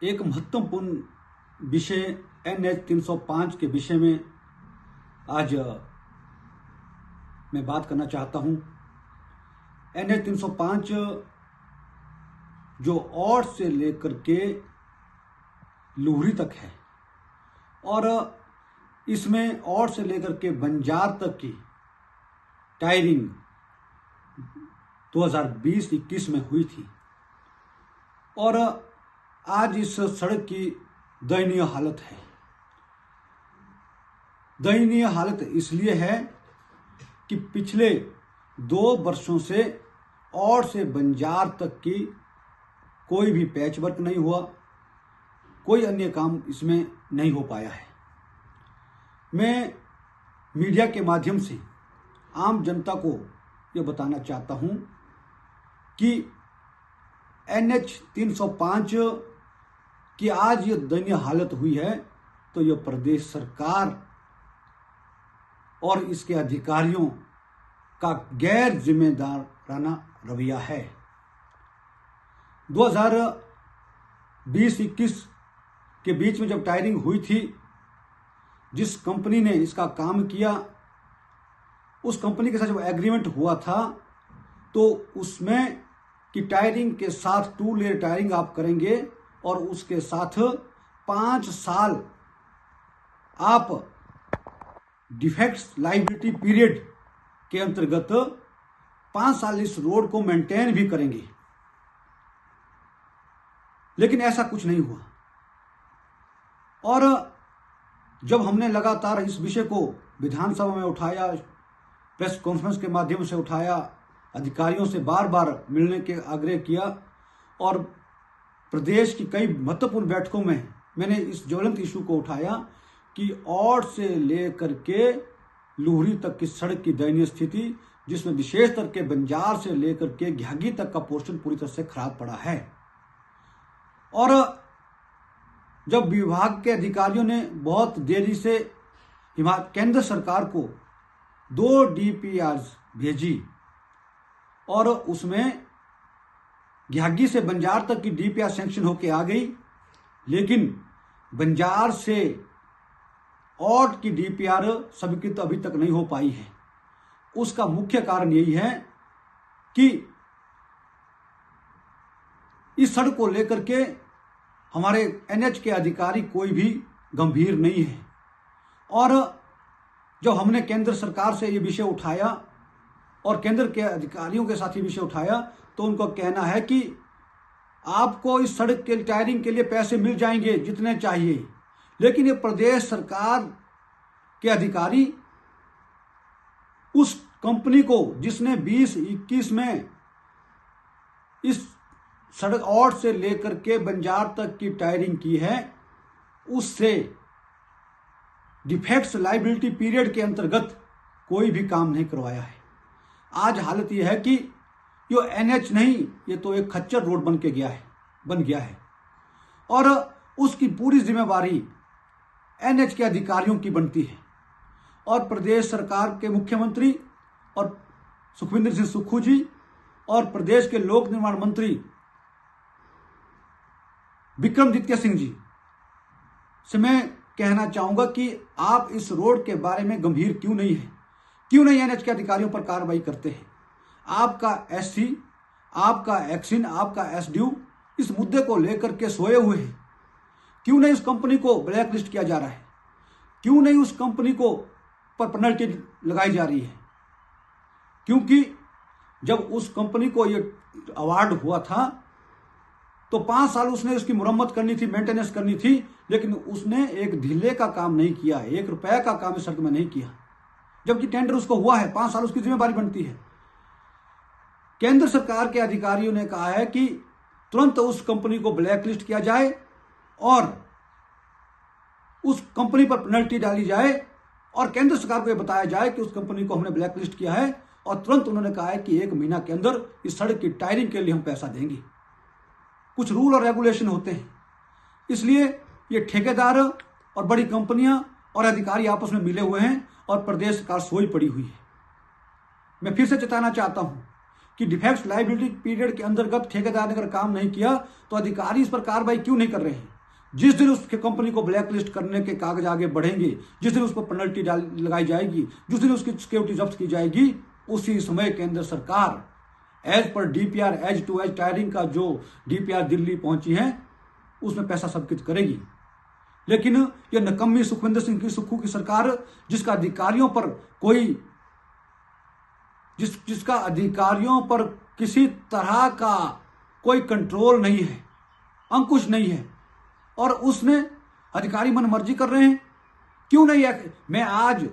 एक महत्वपूर्ण विषय NH 305 के विषय में आज मैं बात करना चाहता हूं। NH 305 जो औड से लेकर के लुहरी तक है और इसमें औड से लेकर के बंजार तक की टायरिंग 2020-21 में हुई थी और आज इस सड़क की दयनीय हालत है। दयनीय हालत इसलिए है कि पिछले 2 वर्षों से औड से बंजार तक की कोई भी पैच वर्क नहीं हुआ, कोई अन्य काम इसमें नहीं हो पाया है। मैं मीडिया के माध्यम से आम जनता को यह बताना चाहता हूं कि NH 305 की आज ये दयनीय हालत हुई है तो यह प्रदेश सरकार और इसके अधिकारियों का गैर जिम्मेदाराना रवैया है। 2020-21 के बीच में जब टायरिंग हुई थी, जिस कंपनी ने इसका काम किया उस कंपनी के साथ जब एग्रीमेंट हुआ था तो उसमें कि टायरिंग के साथ 2 लेयर टायरिंग आप करेंगे और उसके साथ 5 साल आप डिफेक्ट्स लायबिलिटी पीरियड के अंतर्गत 5 साल इस रोड को मेंटेन भी करेंगे, लेकिन ऐसा कुछ नहीं हुआ। और जब हमने लगातार इस विषय को विधानसभा में उठाया, प्रेस कॉन्फ्रेंस के माध्यम से उठाया, अधिकारियों से बार बार मिलने के आग्रह किया और प्रदेश की कई महत्वपूर्ण बैठकों में मैंने इस ज्वलंत इशू को उठाया कि औड से लेकर के लुहरी तक की सड़क की दयनीय स्थिति, जिसमें विशेष करके बंजार से लेकर के घ्यागी तक का पोर्शन पूरी तरह से खराब पड़ा है। और जब विभाग के अधिकारियों ने बहुत देरी से केंद्र सरकार को 2 DPRs भेजी और उसमें घ्यागी से बंजार तक की DPR सैंक्शन होके आ गई, लेकिन बंजार से औड की DPR स्वीकृत अभी तक नहीं हो पाई है। उसका मुख्य कारण यही है कि इस सड़क को लेकर के हमारे NH के अधिकारी कोई भी गंभीर नहीं है। और जब हमने केंद्र सरकार से ये विषय उठाया और केंद्र के अधिकारियों के साथ ये विषय उठाया तो उनका कहना है कि आपको इस सड़क के टायरिंग के लिए पैसे मिल जाएंगे जितने चाहिए, लेकिन ये प्रदेश सरकार के अधिकारी उस कंपनी को जिसने 20-21 में इस सड़क औड से लेकर के बंजार तक की टायरिंग की है, उससे डिफेक्ट्स लायबिलिटी पीरियड के अंतर्गत कोई भी काम नहीं करवाया है। आज हालत यह है कि यो NH नहीं, ये तो एक खच्चर रोड बन गया है और उसकी पूरी जिम्मेवारी NH के अधिकारियों की बनती है। और प्रदेश सरकार के मुख्यमंत्री और सुखविंदर सिंह सुक्खू जी और प्रदेश के लोक निर्माण मंत्री विक्रमादित्य सिंह जी से मैं कहना चाहूंगा कि आप इस रोड के बारे में गंभीर क्यों नहीं है, क्यों नहीं NH के अधिकारियों पर कार्रवाई करते हैं। आपका SC, आपका एक्सिन, आपका SDU इस मुद्दे को लेकर के सोए हुए हैं। क्यों नहीं उस कंपनी को ब्लैक लिस्ट किया जा रहा है, क्यों नहीं उस कंपनी को पर पेनल्टी लगाई जा रही है। क्योंकि जब उस कंपनी को ये अवार्ड हुआ था तो 5 साल उसने उसकी मुरम्मत करनी थी, मेंटेनेंस करनी थी, लेकिन उसने एक ढीले का काम नहीं किया, 1 रुपए का काम इस सड़क में नहीं किया, जबकि टेंडर उसको हुआ है। 5 साल उसकी जिम्मेदारी बनती है। केंद्र सरकार के अधिकारियों ने कहा है कि तुरंत उस कंपनी को ब्लैकलिस्ट किया जाए और उस कंपनी पर पेनल्टी डाली जाए और केंद्र सरकार को यह बताया जाए कि उस कंपनी को हमने ब्लैकलिस्ट किया है। और तुरंत उन्होंने कहा है कि 1 महीना के अंदर इस सड़क की टायरिंग के लिए हम पैसा देंगे। कुछ रूल और रेगुलेशन होते हैं, इसलिए ये ठेकेदार और बड़ी कंपनियां और अधिकारी आपस में मिले हुए हैं और प्रदेश सरकार सोई पड़ी हुई है। मैं फिर से चेताना चाहता हूं कि डिफेक्ट्स लायबिलिटी पीरियड के अंतर्गत ठेकेदार ने अगर काम नहीं किया तो अधिकारी इस पर कार्रवाई क्यों नहीं कर रहे हैं। जिस दिन उसके कंपनी को ब्लैकलिस्ट करने के कागज आगे बढ़ेंगे, जिस दिन उस पर पेनल्टी लगाई जाएगी, जिस दिन उसकी सिक्योरिटी जब्त की जाएगी, उसी समय केंद्र सरकार as per DPR edge to edge tarring का जो डीपीआर दिल्ली पहुंची है उसमें पैसा सबकित करेगी। लेकिन यह नकम्मी सुखविंदर सिंह की सुक्खू की सरकार, जिसका अधिकारियों पर किसी तरह का कोई कंट्रोल नहीं है, अंकुश नहीं है, और उसमें अधिकारी मनमर्जी कर रहे हैं। क्यों नहीं है? मैं आज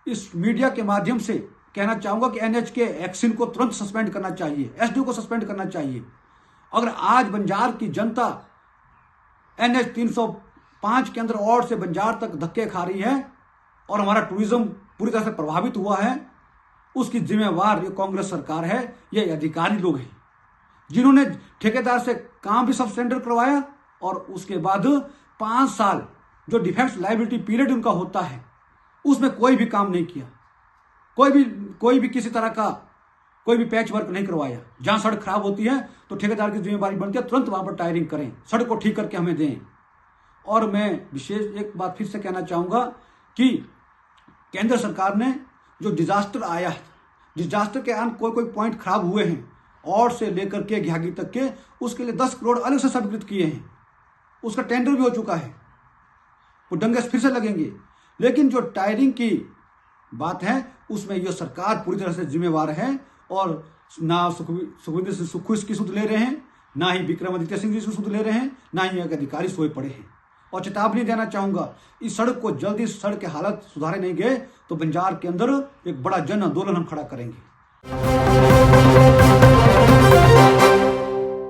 इस मीडिया के माध्यम से कहना चाहूंगा कि एनएचके एक्शन को तुरंत सस्पेंड करना चाहिए, एसडीओ को सस्पेंड करना चाहिए। अगर आज बंजार की जनता एनएच 305 के अंदर और से बंजार तक धक्के खा रही है और हमारा टूरिज्म पूरी तरह से प्रभावित हुआ है, उसकी जिम्मेवार ये कांग्रेस सरकार है, ये अधिकारी लोग हैं जिन्होंने ठेकेदार से काम भी सब टेंडर करवाया और उसके बाद 5 साल जो डिफेक्ट लायबिलिटी पीरियड उनका होता है उसमें कोई भी काम नहीं किया, कोई भी किसी तरह का कोई भी पैच वर्क नहीं करवाया। जहां सड़क खराब होती है तो ठेकेदार की जिम्मेवारी बनती है तुरंत वहां पर टायरिंग करें, सड़क को ठीक करके हमें दें। और मैं विशेष एक बात फिर से कहना चाहूंगा कि केंद्र सरकार ने जो डिजास्टर आया, डिजास्टर के आन कोई पॉइंट खराब हुए हैं और से लेकर के घियागी तक के, उसके लिए 10 करोड़ अलग से स्वीकृत किए हैं, उसका टेंडर भी हो चुका है, वो डंगे फिर से लगेंगे। लेकिन जो टायरिंग की बात है उसमें यह सरकार पूरी तरह से जिम्मेवार है और ना सुखविंदर सिंह सुक्खू इसकी सुध ले रहे हैं, ना ही विक्रमादित्य सिंह जी इसकी सुध ले रहे हैं, ना ही एक अधिकारी सोए पड़े हैं। और चेतावनी देना चाहूंगा, इस सड़क को जल्दी सड़क के हालत सुधारे नहीं गए तो बंजार के अंदर एक बड़ा जन आंदोलन हम खड़ा करेंगे।